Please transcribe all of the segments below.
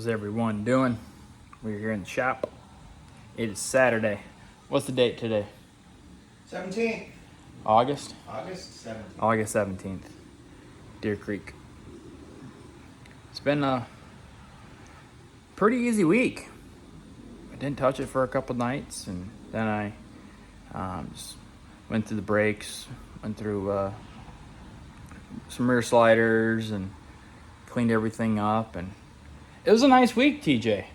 How's everyone doing? We're here in the shop. It is Saturday. What's the date today? 17th. August? August 17th. August 17th. Deer Creek. It's been a pretty easy week. I didn't touch it for a couple nights, and then I just went through the brakes, went through some rear sliders, and cleaned everything up. And it was a nice week, TJ.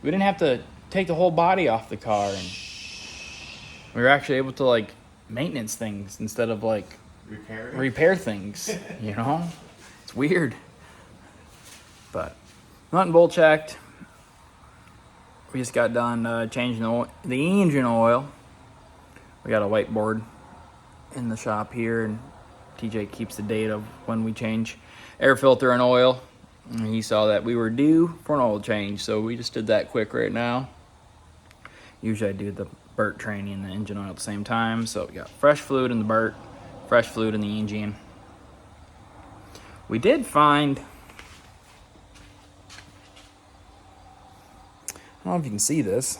We didn't have to take the whole body off the car, and we were actually able to maintenance things instead of repair things. You know, it's weird. But nut and bolt checked. We just got done changing the engine oil. We got a whiteboard in the shop here, and TJ keeps the date of when we change air filter and oil. And he saw that we were due for an oil change, so we just did that quick right now. Usually I do the Burt training and the engine oil at the same time. So we got fresh fluid in the Burt, fresh fluid in the engine. We did find, I don't know if you can see this.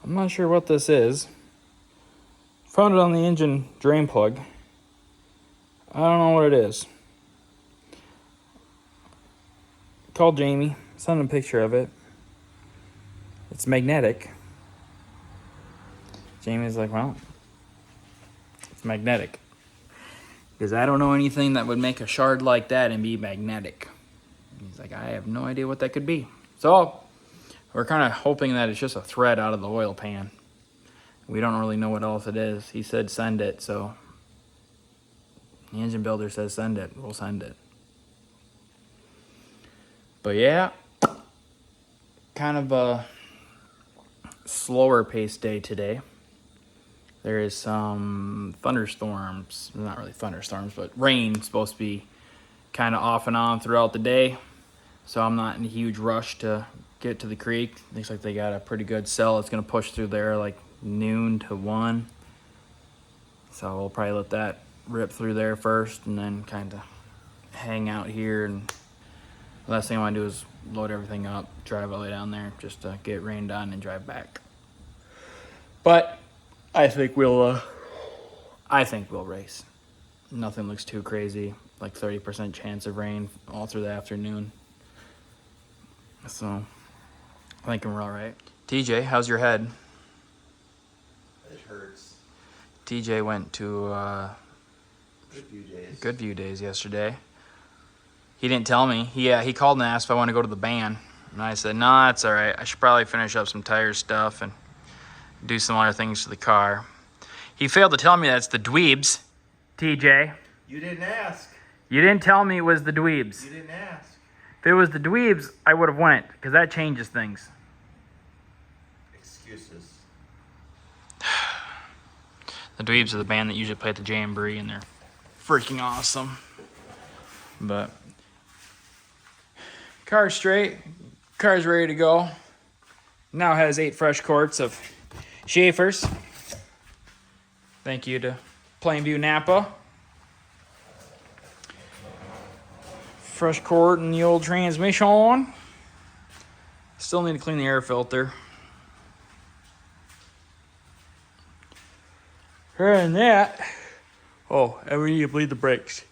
I'm not sure what this is. Found it on the engine drain plug. I don't know what it is. Called Jamie, sent him a picture of it. It's magnetic. Jamie's like, well, it's magnetic. Because I don't know anything that would make a shard like that and be magnetic. He's like, I have no idea what that could be. So we're kind of hoping that it's just a thread out of the oil pan. We don't really know what else it is. He said send it, so the engine builder says send it. We'll send it. But yeah, kind of a slower paced day today. There is some thunderstorms, not really thunderstorms, but rain supposed to be kind of off and on throughout the day. So I'm not in a huge rush to get to the creek. Looks like they got a pretty good cell. It's going to push through there like noon to 1. So we'll probably let that rip through there first and then kind of hang out here. And the last thing I want to do is load everything up, drive all the way down there just to get rain done and drive back. But I think we'll race. Nothing looks too crazy, like 30% chance of rain all through the afternoon. So I think we're all right. TJ, how's your head? It hurts. TJ went to Good View Days yesterday. He didn't tell me. He called and asked if I want to go to the band. And I said, nah, it's all right. I should probably finish up some tire stuff and do some other things to the car. He failed to tell me that's the Dweebs. TJ. You didn't ask. You didn't tell me it was the Dweebs. You didn't ask. If it was the Dweebs, I would have went, because that changes things. Excuses. The Dweebs are the band that usually play at the Jamboree, and they're freaking awesome. But car's straight. Car's ready to go. Now has 8 fresh quarts of Schaefer's. Thank you to Plainview Napa. Fresh quart in the old transmission. Still need to clean the air filter. And that. Oh, and we need to bleed the brakes.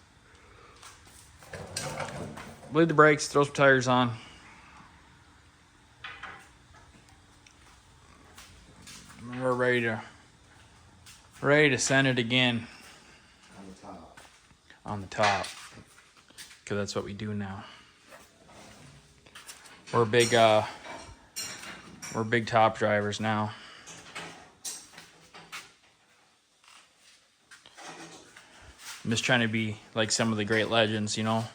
Bleed the brakes, throw some tires on. We're ready to send it again. On the top. On the top. Because that's what we do now. We're big top drivers now. I'm just trying to be like some of the great legends, you know,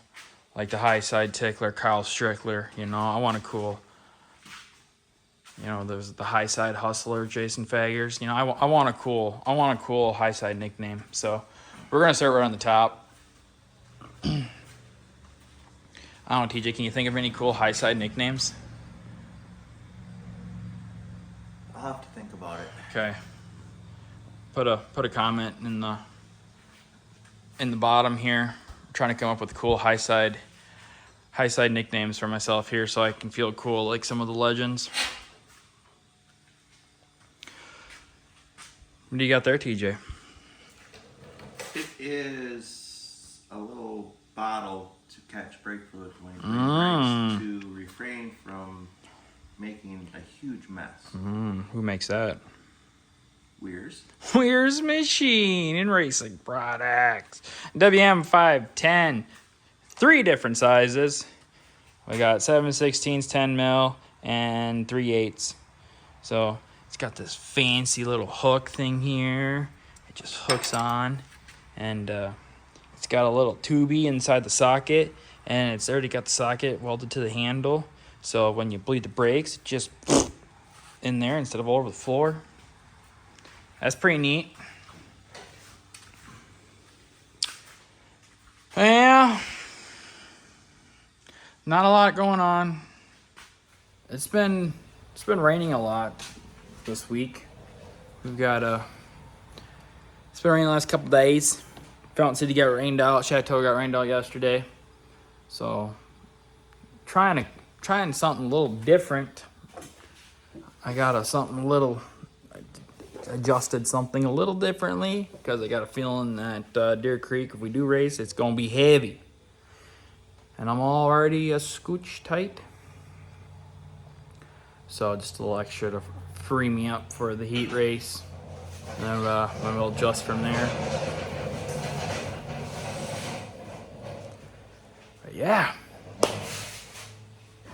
like the high side tickler, Kyle Strickler. You know, I want a cool, you know, there's the high side hustler, Jason Fagers. You know, I want a cool high side nickname. So we're gonna start right on the top. I don't know, TJ, can you think of any cool high side nicknames? I'll have to think about it. Okay. Put a comment in the bottom here. I'm trying to come up with a cool high side high side nicknames for myself here so I can feel cool like some of the legends. What do you got there, TJ? It is a little bottle to catch brake fluid when you brakes to refrain from making a huge mess. Who makes that? Weirs. Weir's Machine and Racing Products. WM510. 3 different sizes. We got 7/16, 10 mil, and 3/8. So it's got this fancy little hook thing here. It just hooks on. And it's got a little tubey inside the socket. And it's already got the socket welded to the handle. So when you bleed the brakes, it just in there instead of all over the floor. That's pretty neat. Yeah. Not a lot going on. It's been raining a lot this week. We've got it's been raining the last couple days. Fountain City got rained out. Chateau got rained out yesterday. So trying something a little different. I got adjusted something a little differently because I got a feeling that Deer Creek, if we do race, it's gonna be heavy. And I'm already a scooch tight. So just a little extra to free me up for the heat race. And then we'll adjust from there. But yeah.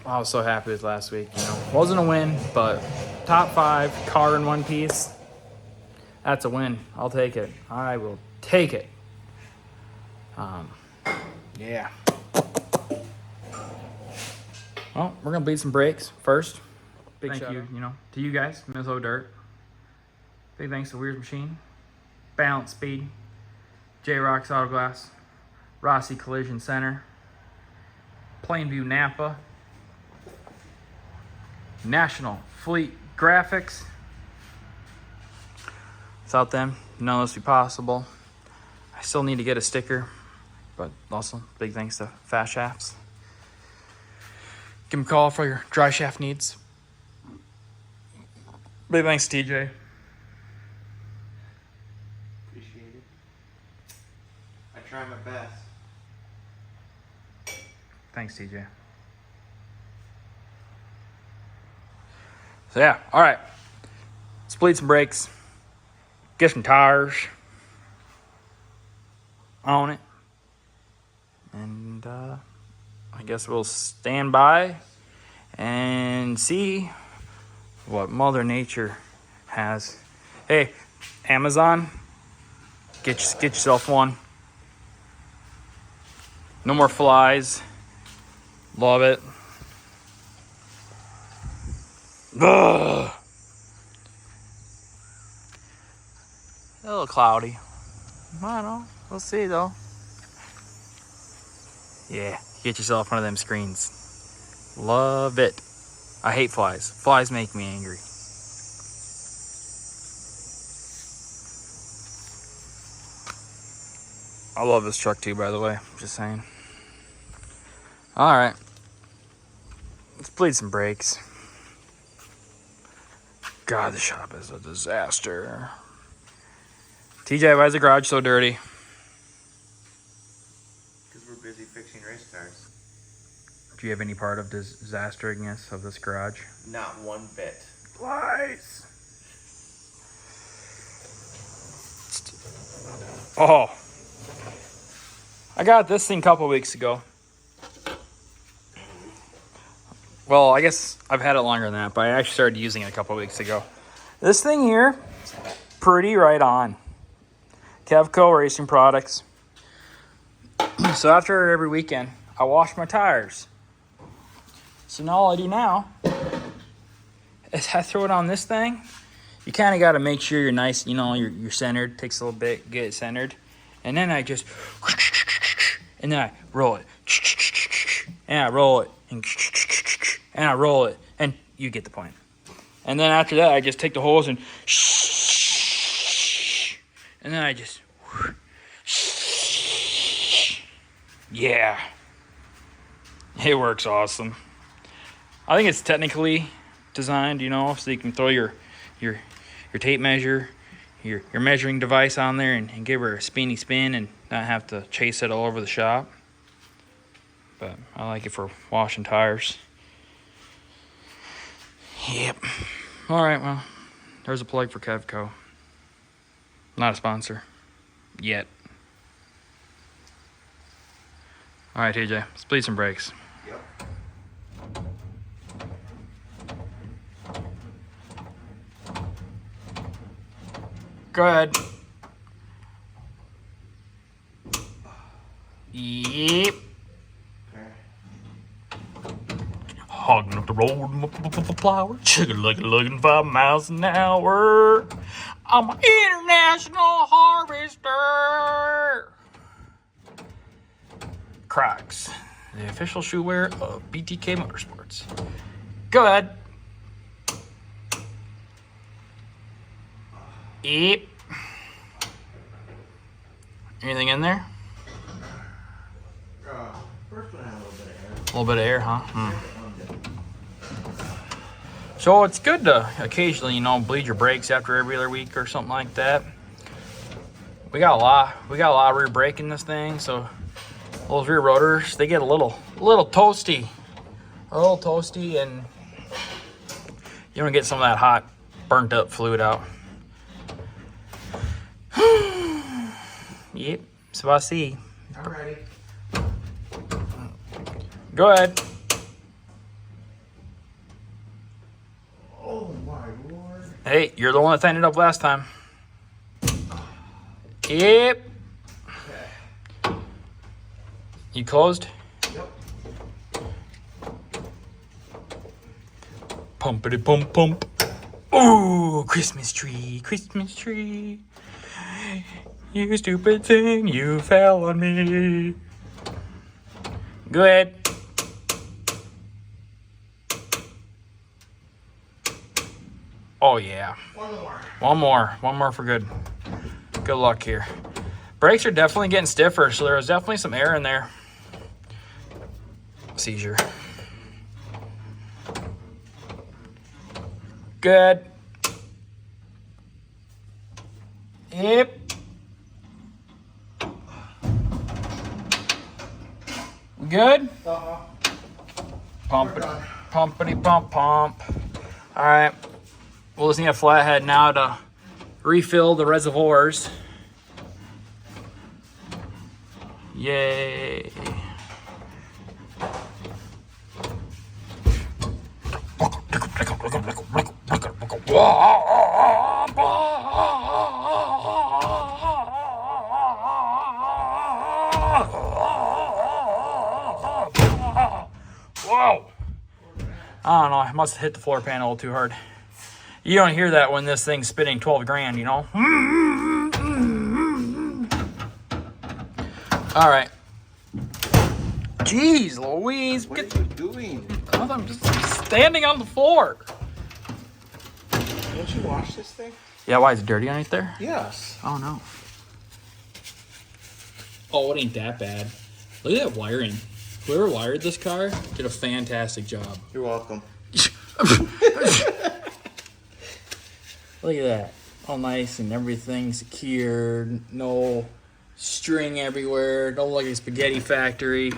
I was so happy with last week, Wasn't a win, but top 5, car in one piece. That's a win. I'll take it. I will take it. Yeah. Well, we're gonna bleed some brakes first. Big thank you, to you guys, Minnesota Dirt. Big thanks to Weir's Machine, Balance Speed, J-Rocks Auto Glass, Rossi Collision Center, Plainview Napa, National Fleet Graphics. Without them, none of this would be possible. I still need to get a sticker, but also big thanks to Fast Shafts. Give them a call for your dry shaft needs. Big thanks, TJ. Appreciate it. I try my best. Thanks, TJ. So yeah, all right. Let's bleed some brakes. Get some tires on it. And I guess we'll stand by and see what Mother Nature has. Hey, Amazon, get yourself one. No more flies. Love it. Ugh. A little cloudy. I don't know. We'll see though. Yeah, get yourself one of them screens. Love it. I hate flies. Flies make me angry. I love this truck too, by the way. Just saying. Alright. Let's bleed some brakes. God, the shop is a disaster. TJ, why is the garage so dirty? Because we're busy fixing race cars. Do you have any part of this disasteriness of this garage? Not one bit. Lies. Oh. I got this thing a couple weeks ago. Well, I guess I've had it longer than that, but I actually started using it a couple weeks ago. This thing here, pretty right on. Kevco Racing Products. So after every weekend, I wash my tires. So now all I do now is I throw it on this thing. You kind of got to make sure you're nice, you're centered. Takes a little bit, get it centered. And then I just, and then I roll it. And I roll it. And I roll it. And you get the point. And then after that, I just take the hose and then I just, yeah. It works awesome. I think it's technically designed, you know, so you can throw your tape measure, your measuring device on there and give her a spinny spin and not have to chase it all over the shop. But I like it for washing tires. Yep. All right, well, there's a plug for Kevco. Not a sponsor. Yet. All right, TJ, let's bleed some brakes. Yep. Go ahead. Yep. Okay. Hogging up the road, flower, chicken looking 5 miles an hour. I'm an international harvester. Crocs, the official shoe wear of BTK Motorsports. Go ahead. Yep. Anything in there? First one had a little bit of air. A little bit of air, huh? So it's good to occasionally, you know, bleed your brakes after every other week or something like that. We got a lot of rear brake in this thing, so those rear rotors, they get a little toasty. And you want to get some of that hot, burnt up fluid out. Yep, so I see. I'm ready. Go ahead. Oh my lord. Hey, you're the one that tightened it up last time. Yep. Okay. You closed? Yep. Pumpity pump pump. Ooh, Christmas tree, Christmas tree. You stupid thing, you fell on me. Go ahead. Oh yeah. One more for good. Good luck here. Brakes are definitely getting stiffer, so there was definitely some air in there. Seizure. Good. Yep. Good? Uh-huh. Pumpity pump pump. All right. We'll just need a flathead now to refill the reservoirs. Yay. Whoa. I don't know. I must have hit the floor panel a little too hard. You don't hear that when this thing's spinning 12 grand, you know? All right. Jeez Louise. What are you doing? I'm just standing on the floor. Didn't you wash this thing? Yeah, why is it dirty underneath there? Yes. Oh, no. Oh, it ain't that bad. Look at that wiring. Whoever wired this car did a fantastic job. You're welcome. Look at that. All nice and everything secured. No string everywhere. Don't look like a spaghetti factory.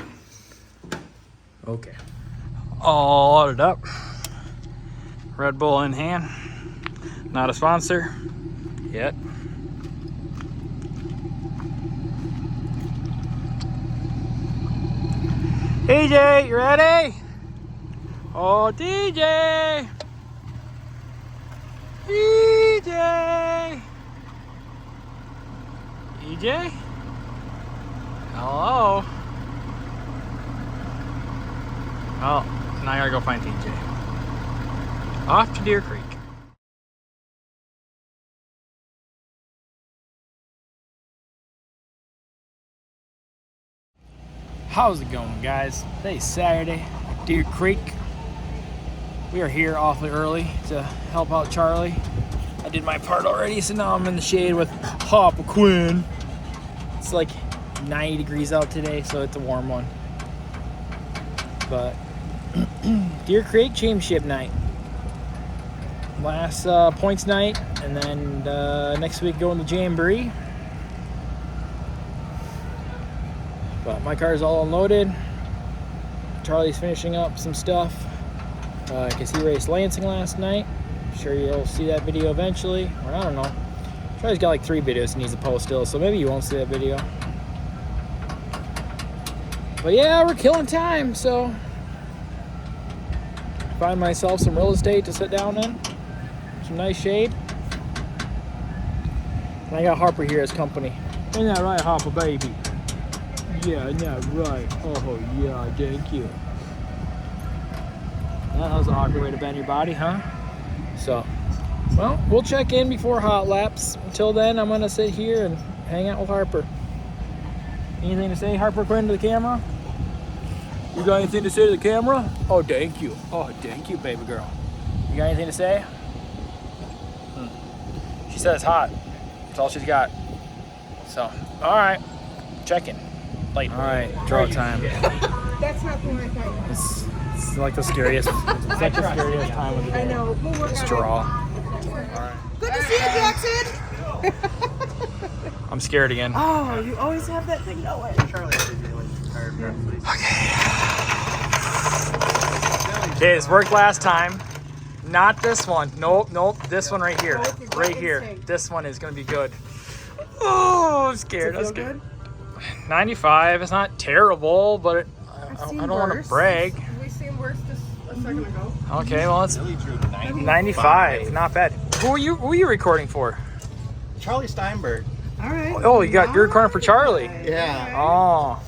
Okay. All loaded up. Red Bull in hand. Not a sponsor yet. DJ, you ready? Oh, DJ! DJ! EJ? Hello? Oh, now I gotta go find TJ. Off to Deer Creek. How's it going, guys? Today's Saturday, Deer Creek. We are here awfully early to help out Charlie. I did my part already, so now I'm in the shade with Papa Quinn. It's like 90 degrees out today, so it's a warm one. but Deer Creek Championship night. Last points night, and then next week going to Jamboree. But my car's all unloaded. Charlie's finishing up some stuff because he raced Lansing last night. I'm sure you'll see that video eventually, or I don't know. Charlie's got like 3 videos he needs to post still, so maybe you won't see that video. But yeah, we're killing time, so find myself some real estate to sit down in, some nice shade. And I got Harper here as company. Ain't that right, Harper, baby? Yeah, isn't that right? Oh, yeah, thank you. That was an awkward way to bend your body, huh? So, well, we'll check in before hot laps. Until then, I'm going to sit here and hang out with Harper. Anything to say, Harper, Quinn, to the camera? You got anything to say to the camera? Oh, thank you. Oh, thank you, baby girl. You got anything to say? She said it's hot. That's all she's got. So, all right. Check in. Late. All right, draw time. That's not the one I thought. It's like the scariest. It's like the scariest time of the day. I know. We'll work It's on draw. it. Good to see you, Jackson. I'm scared again. Oh, you always have that thing going. Okay, it's worked last time. Not this one. Nope. This one right here. Both are Right here. instinct. This one is gonna be good. Oh, I'm scared. Does I'm it feel scared. good? 95. It's not terrible, but I don't want to brag. We seen worse just a second ago. Okay, well it's 95. Not bad. Who are you recording for? Charlie Steinberg. All right. Oh, you're recording for Charlie. Yeah. Oh,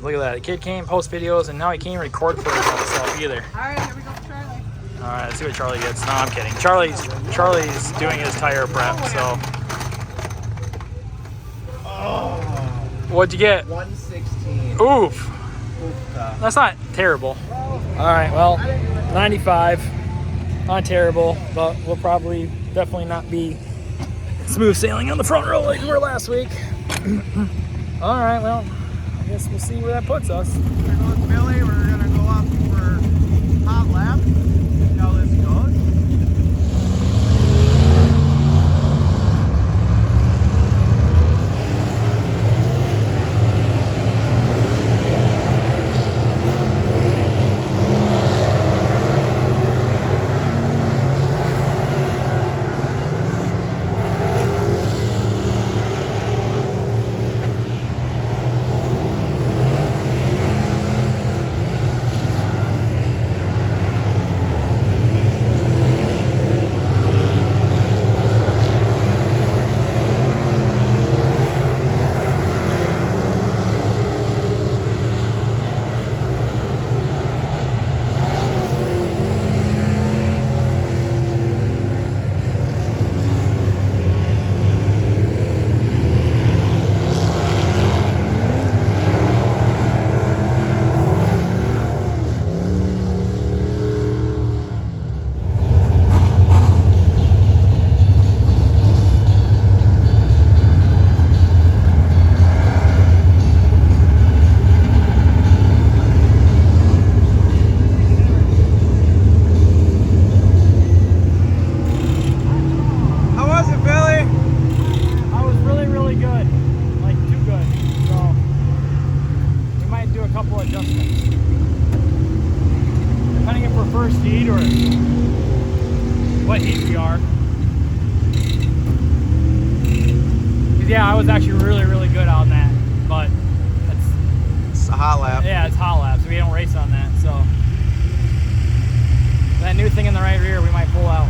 look at that. The kid can't post videos, and now he can't even record for himself either. All right, here we go for Charlie. All right, let's see what Charlie gets. No, I'm kidding. Charlie's doing his tire prep. So, what'd you get? 116. Oof. That's not terrible. All right, well, 95. Not terrible, but we'll probably definitely not be smooth sailing on the front row like we were last week. All right, well, I guess we'll see where that puts us. We're gonna go with Billy. We're gonna go up for hot lap. See how this goes. first heat or what heat we are. Cause yeah, I was actually really good on that, but It's a hot lap. yeah, it's hot lap, so we don't race on that. So that new thing in the right rear, we might pull out.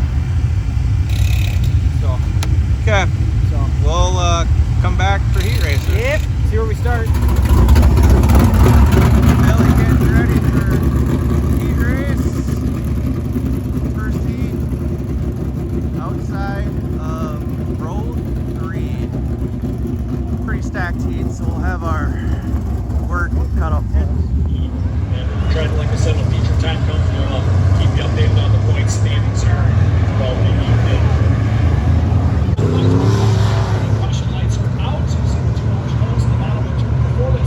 So Okay, so we'll come back for heat races. yep, see where we start. Billy getting ready for heat race. First heat outside of road 3. Pretty stacked heat, so we'll have our work cut up for us. And try to, like I said, when feature time comes, we'll keep you updated on the point standings here throughout the evening. Caution lights are out, so 2 hours close to the bottom of turn 4.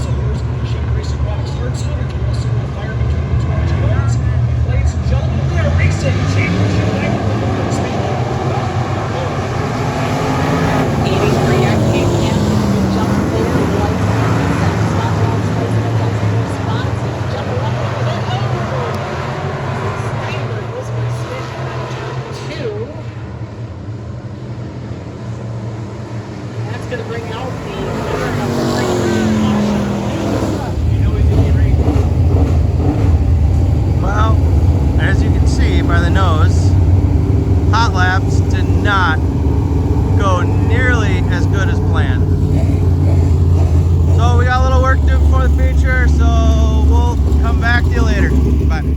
Bye.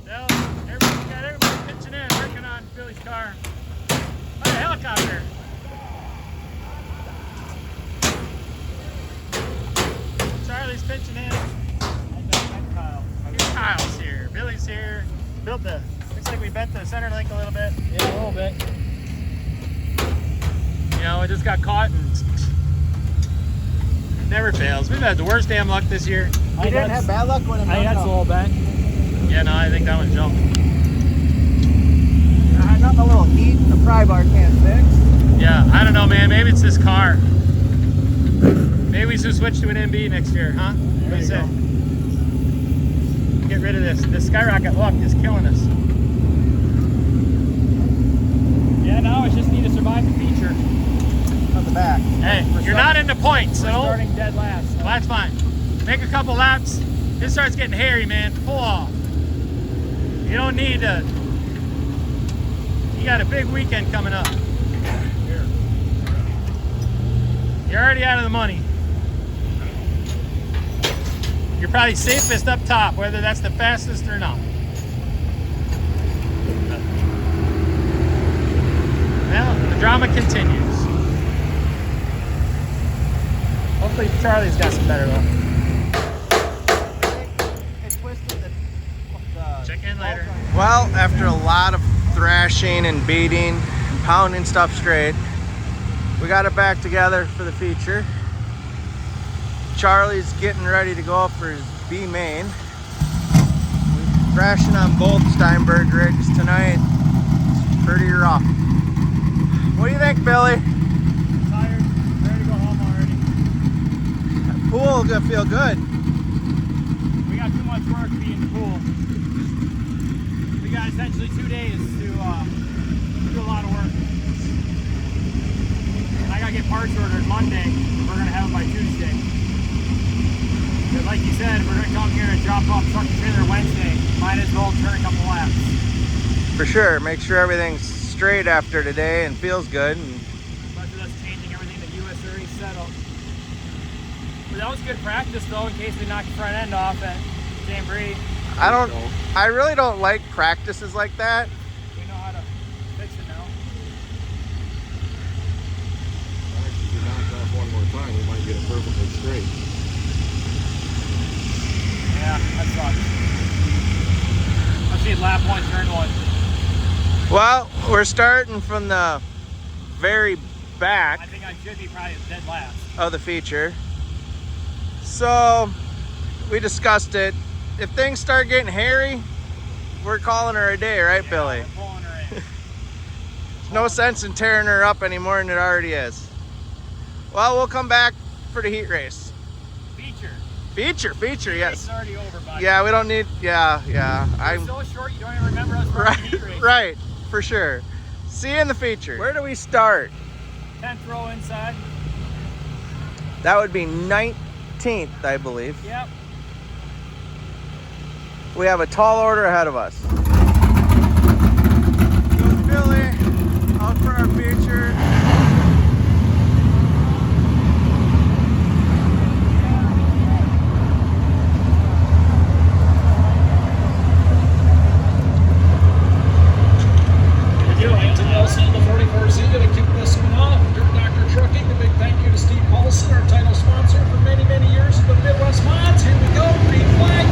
Well, everybody pitching in, working on Billy's car. Oh, a helicopter. Charlie's pitching in. Kyle. Kyle's here. Billy's here. Looks like we bent the center link a little bit. Yeah, a little bit. You know, it just got caught and never fails. We've had the worst damn luck this year. You didn't have bad luck with him. I think that's a little bent. Yeah, no, I think that one's jumped. Not the little heat the pry bar can't fix. Yeah, I don't know, man. Maybe it's this car. Maybe we should switch to an MB next year, huh? What do you say? Get rid of this. This skyrocket luck is killing us. Yeah, no, it's just need to survive the feature. On the back. Hey, you're not in the points, so Starting dead last. well, that's fine. Make a couple laps. This starts getting hairy, man. Pull off. You don't need to. You got a big weekend coming up. You're already out of the money. You're probably safest up top, whether that's the fastest or not. Well, the drama continues. Hopefully Charlie's got some better luck. It twisted the Check in later. Well, after a lot of thrashing and beating, pounding stuff straight, we got it back together for the feature. Charlie's getting ready to go up for his B main. We're thrashing on both Steinberg rigs tonight. It's pretty rough. What do you think, Billy? Tired, ready to go home already. That pool gonna feel good. We got too much work to be in the pool. We got essentially 2 days to do a lot of work. I gotta get parts ordered Monday. We're gonna have them by Tuesday. But like you said, if we're gonna come here and drop off truck and trailer Wednesday, might as well turn a couple laps. For sure. Make sure everything's straight after today and feels good. And Especially us changing everything that US already set up. But that was good practice though, in case we knock the front end off at Jamboree. I really don't like practices like that. We know how to fix it now. Actually, if you knock off one more time, we might get it perfectly straight. Yeah, that sucks. Let's see, lap one, turn one. Well, we're starting from the very back I think I should be probably dead last. of the feature. So we discussed it. If things start getting hairy, we're calling her a day, right, Billy? We're pulling her in. No sense in tearing her up any more than it already is. Well, we'll come back for the heat race. Feature, yes. It's already over, buddy. Yeah, we don't need, yeah. We're I'm so short, you don't even remember us running the heat race. right, for sure. See you in the feature. Where do we start? 10th row inside. That would be 19th, I believe. Yep. We have a tall order ahead of us. Goes Billy out for our feature. To Nelson, the 44Z, going to kick this one off. Dirt Doctor Trucking, a big thank you to Steve Paulson, our title sponsor for many, many years of the Midwest Mods. Here we go, green flag.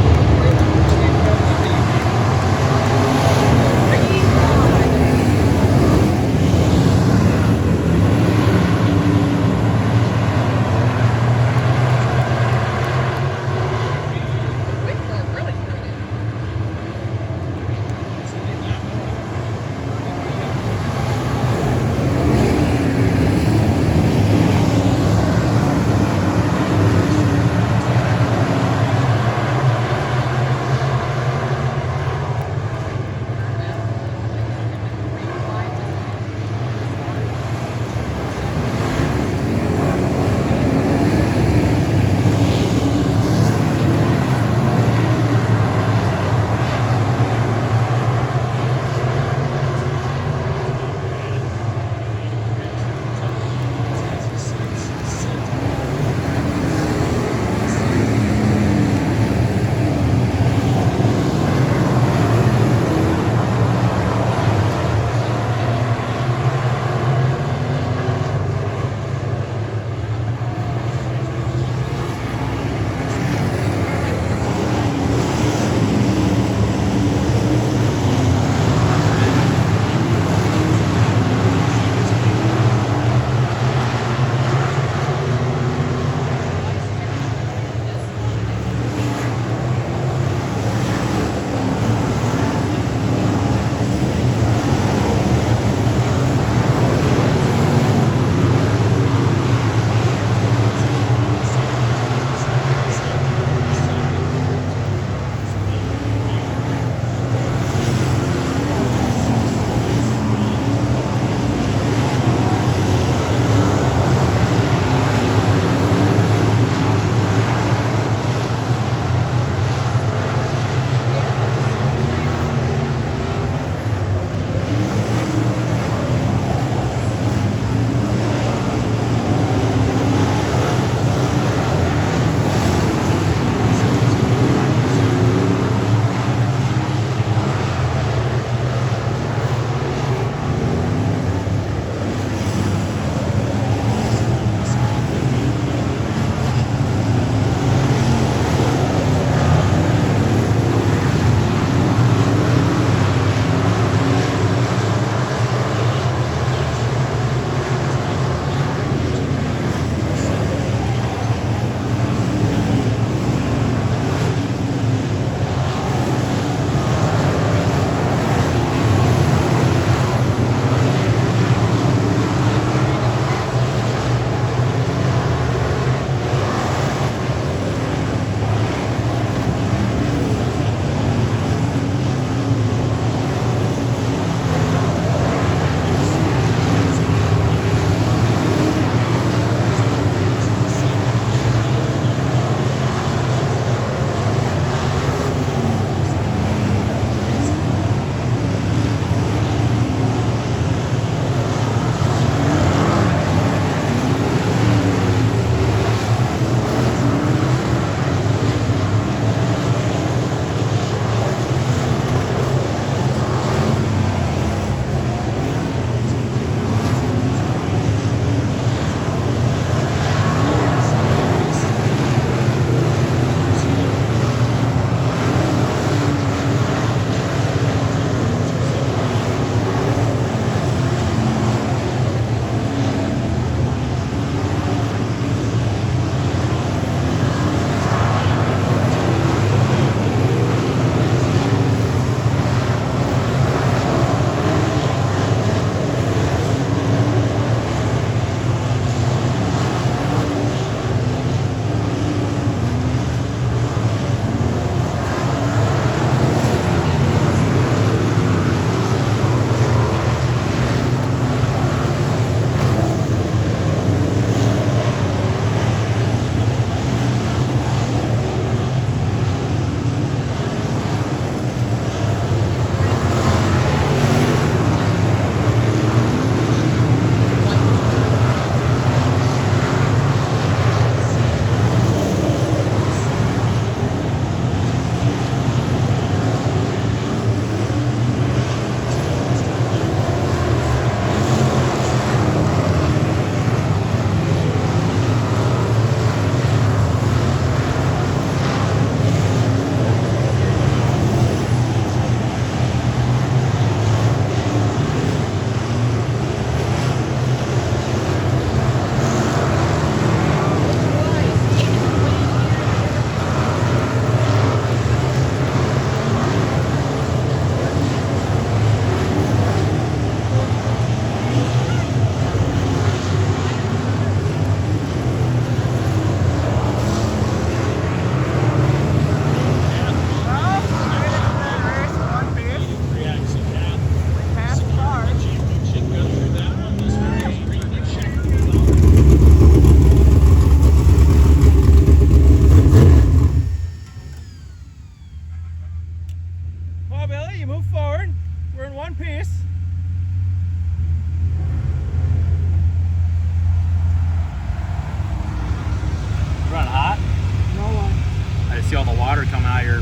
see all the water coming out of your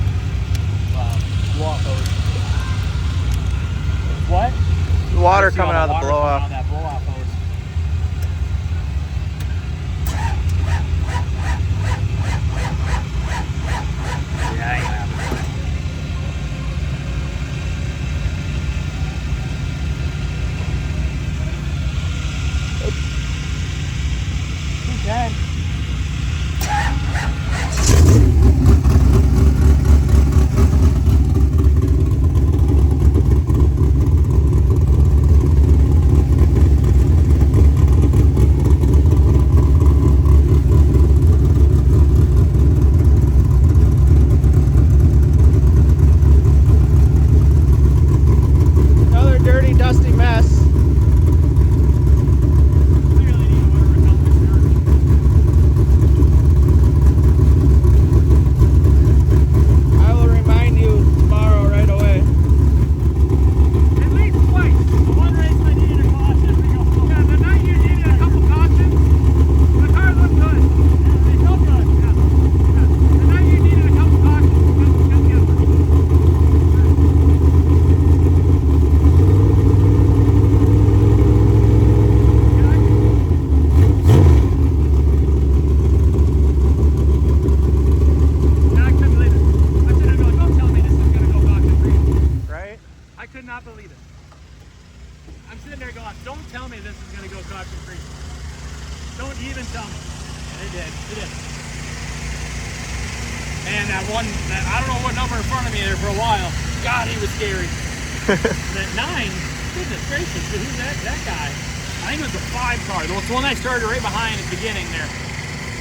blow-off hose. What? Water You see all coming out of the water blow coming off. out of that blow-off hose. Yeah, I ain't gonna have it. Okay. Another dirty, dusty mess. I will remind you tomorrow right away. At least twice. The one race I needed a caution. Yeah, the night you needed a couple cautions, the cars look good. They felt good. Yeah. The night you needed a couple cautions, come get them. I couldn't believe it. I should have gone, don't tell me this is going to go back to green. Right? I could not believe it. I'm sitting there going, don't tell me this is going to go caution free. Don't even tell me. And it did. It did. And that one, I don't know what number in front of me there for a while. God, he was scary. That 9, goodness gracious, who's that guy? I think it was the 5 car. The one I started right behind at the beginning there.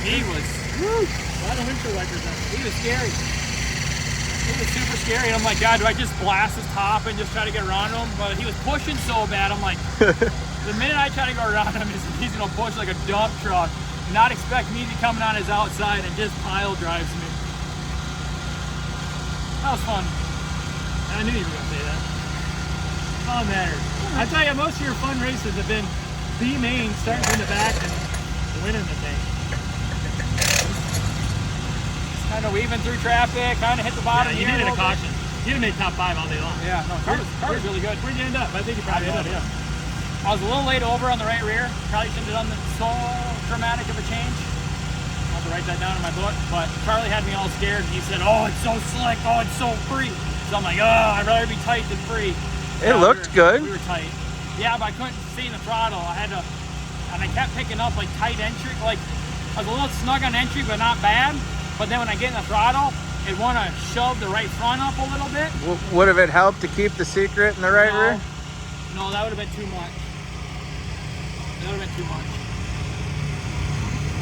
He was, woo, a lot of windshield wipers on. He was scary. It was super scary, and I'm like, God, do I just blast his top and just try to get around him? But he was pushing so bad, I'm like, the minute I try to go around him, he's gonna push like a dump truck, and not expect me to be coming on his outside and just pile drives me. That was fun. I knew you were gonna say that. All that matters. I tell you, most of your fun races have been B main, starting from the back and winning the thing. Kind of weaving through traffic, kind of hit the bottom. Yeah, you here needed a little bit. caution. You'd have made top 5 all day long. Yeah, no, car was really good. Where'd you end up? I think you probably ended up, yeah. I was a little late over on the right rear. Probably shouldn't have done so dramatic of a change. I'll have to write that down in my book. But Charlie had me all scared. He said, "Oh, it's so slick. Oh, it's so free." So I'm like, "Oh, I'd rather be tight than free." It looked good. We were tight. Yeah, but I couldn't see the throttle. I had to, and I kept picking up like tight entry. Like I was a little snug on entry, but not bad. But then when I get in the throttle, it want to shove the right front up a little bit. Would have it helped to keep the secret in the right rear? No, that would have been too much. That would have been too much.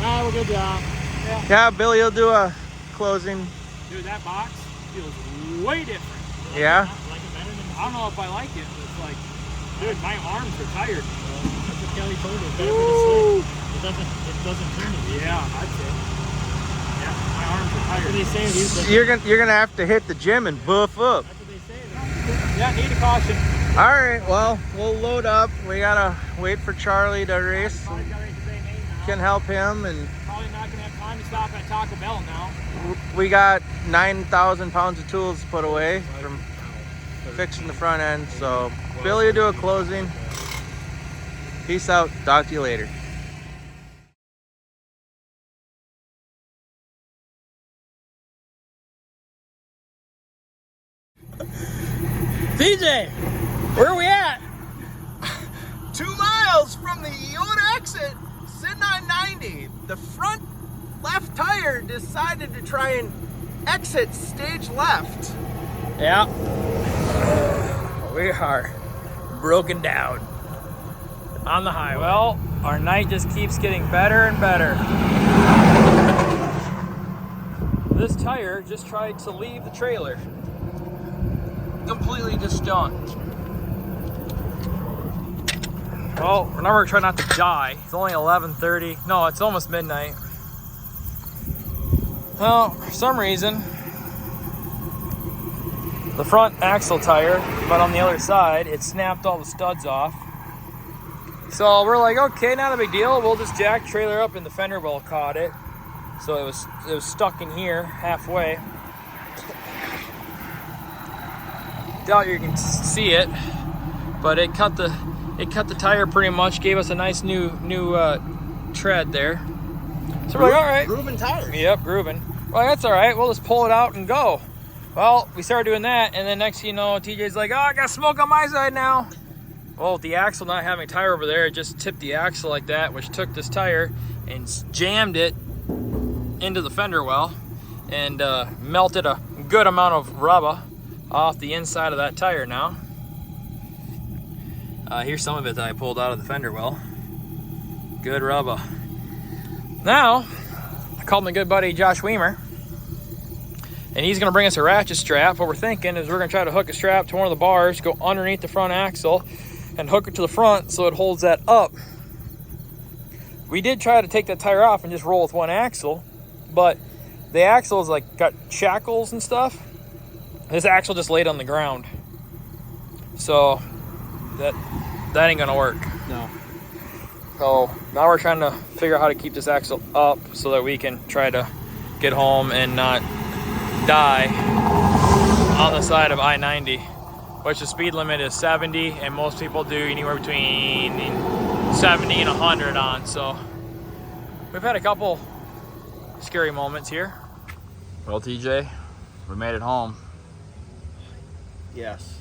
Well, good job. Yeah, Billy will do a closing. Dude, that box feels way different. Yeah? Like it better than, I don't know if I like it. It's like, dude, my arms are tired. That's what Kelly told you. Better for the slip. It doesn't turn it. Yeah, I'd say. Yeah, my arms are tired. They say You're gonna have to hit the gym and buff up. That's what they say. Yeah, need a caution. All right, well, we'll load up. We gotta wait for Charlie to race. Probably got ready to say hey now. Can help him, and Probably not gonna have time to stop at Taco Bell now. we got 9,000 pounds of tools put away from fixing the front end. So Billy will do a closing. Peace out. Talk to you later. DJ, where are we at? 2 miles from the Iota exit, sitting on 90. The front left tire decided to try and exit stage left. Yeah. We are broken down on the highway. Well, our night just keeps getting better and better. This tire just tried to leave the trailer. Completely just done. Well, remember, try not to die. It's only 11:30. No, it's almost midnight. Well, for some reason, the front axle tire, but on the other side, it snapped all the studs off. So we're like, okay, not a big deal. We'll just jack trailer up, and the fender well caught it. So it was stuck in here halfway. doubt you can see it, but it cut the tire pretty much, gave us a nice new tread there. So we're like, all right. Grooving tires. Yep, grooving. Well, that's all right. We'll just pull it out and go. Well, we started doing that, and then next thing you know, TJ's like, oh, I got smoke on my side now. Well, with the axle not having a tire over there, it just tipped the axle like that, which took this tire and jammed it into the fender well and melted a good amount of rubber off the inside of that tire now. Here's some of it that I pulled out of the fender well. Good rubber. Now, I called my good buddy Josh Weimer, and he's gonna bring us a ratchet strap. What we're thinking is we're gonna try to hook a strap to one of the bars, go underneath the front axle, and hook it to the front so it holds that up. We did try to take that tire off and just roll with one axle, but the axle is like got shackles and stuff. This axle just laid on the ground. So that ain't gonna work. No. So now we're trying to figure out how to keep this axle up so that we can try to get home and not die on the side of I-90, which the speed limit is 70, and most people do anywhere between 70 and 100 on. So we've had a couple scary moments here. Well, TJ, we made it home. Yes.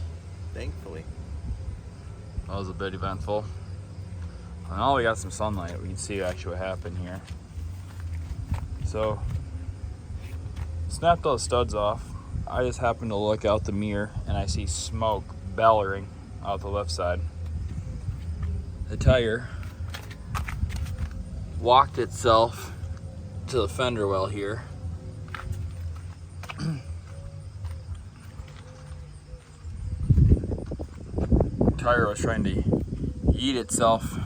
Thankfully. That was a bit eventful. And now we got some sunlight. We can see actually what happened here. So, snapped those studs off. I just happened to look out the mirror and I see smoke bellowing out the left side. The tire walked itself to the fender well here. Tire was trying to yeet itself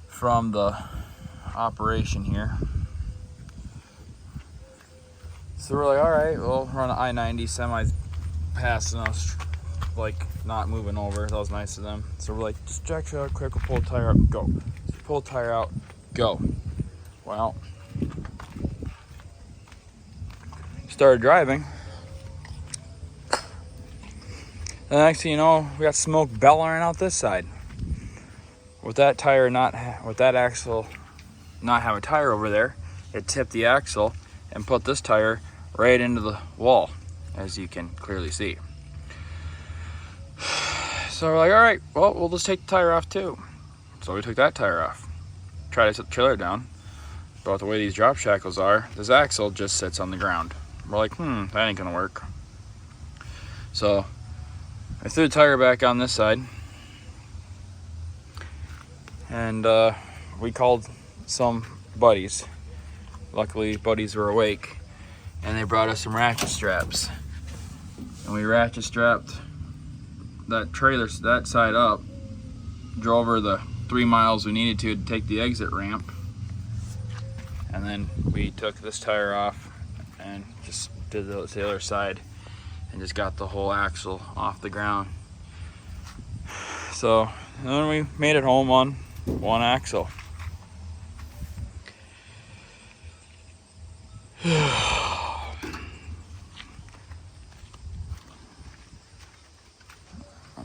from the operation here. So we're like, all right, well, we're on I-90, semis passing us, like not moving over. That was nice of them. So we're like, just jack it out quick, we'll pull the tire out, go. So pull the tire out, go. Well, started driving. The next thing you know, we got smoke bellowing out this side. With that tire with that axle not have a tire over there, it tipped the axle and put this tire right into the wall, as you can clearly see. So we're like, all right, well, we'll just take the tire off too. So we took that tire off. Tried to set the trailer down, but the way these drop shackles are, this axle just sits on the ground. We're like, that ain't gonna work. So I threw the tire back on this side, and we called some buddies. Luckily, buddies were awake, and they brought us some ratchet straps. And we ratchet strapped that trailer, that side up, drove her the 3 miles we needed to take the exit ramp, and then we took this tire off and just did the other side and just got the whole axle off the ground. So then we made it home on one axle.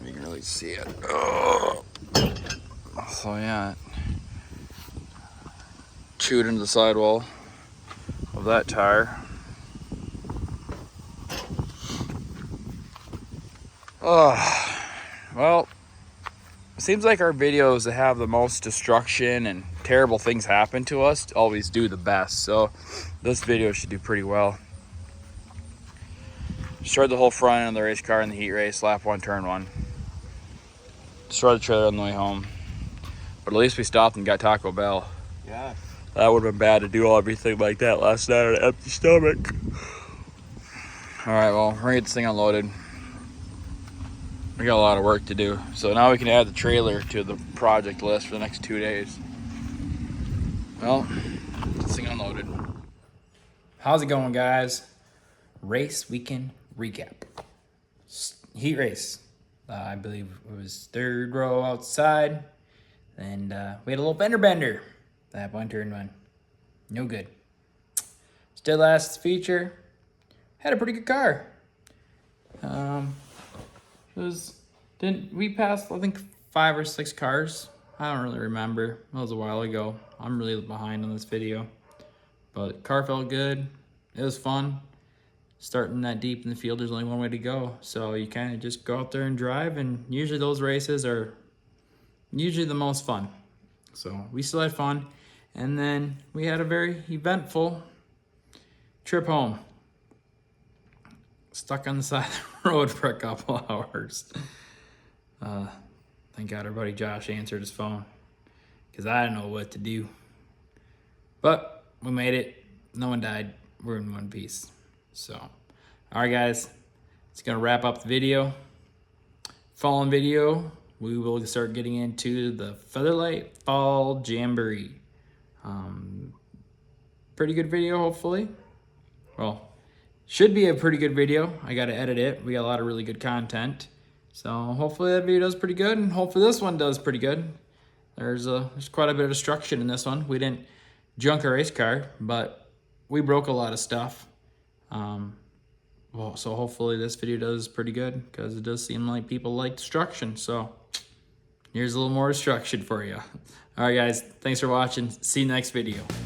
You can really see it. So yeah, chewed into the sidewall of that tire. Well, it seems like our videos that have the most destruction and terrible things happen to us always do the best. So this video should do pretty well. Destroyed the whole front end of the race car in the heat race, lap 1, turn 1. Destroyed the trailer on the way home. But at least we stopped and got Taco Bell. Yeah. That would have been bad to do everything like that last night on an empty stomach. Alright, well, we're gonna get this thing unloaded. We got a lot of work to do. So now we can add the trailer to the project list for the next 2 days. Well, this thing unloaded. How's it going, guys? Race weekend recap. Heat race. I believe it was 3rd row outside. And we had a little fender bender. That 1, turn 1. No good. Still last feature. Had a pretty good car. we passed, I think, 5 or 6 cars. I don't really remember. That was a while ago. I'm really behind on this video. But car felt good. It was fun. Starting that deep in the field, there's only one way to go. So you kind of just go out there and drive, and usually those races are usually the most fun. So we still had fun. And then we had a very eventful trip home. Stuck on the side of the road for a couple hours. Thank God our buddy Josh answered his phone, because I didn't know what to do. But we made it. No one died. We're in one piece. So, all right, guys. It's going to wrap up the video. Following video, we will start getting into the Featherlight Fall Jamboree. Pretty good video, hopefully. Well, should be a pretty good video. I got to edit it. We got a lot of really good content. So hopefully that video does pretty good, and hopefully this one does pretty good. There's quite a bit of destruction in this one. We didn't junk a race car, but we broke a lot of stuff. Well, so hopefully this video does pretty good, because it does seem like people like destruction. So here's a little more destruction for you. All right, guys. Thanks for watching. See you next video.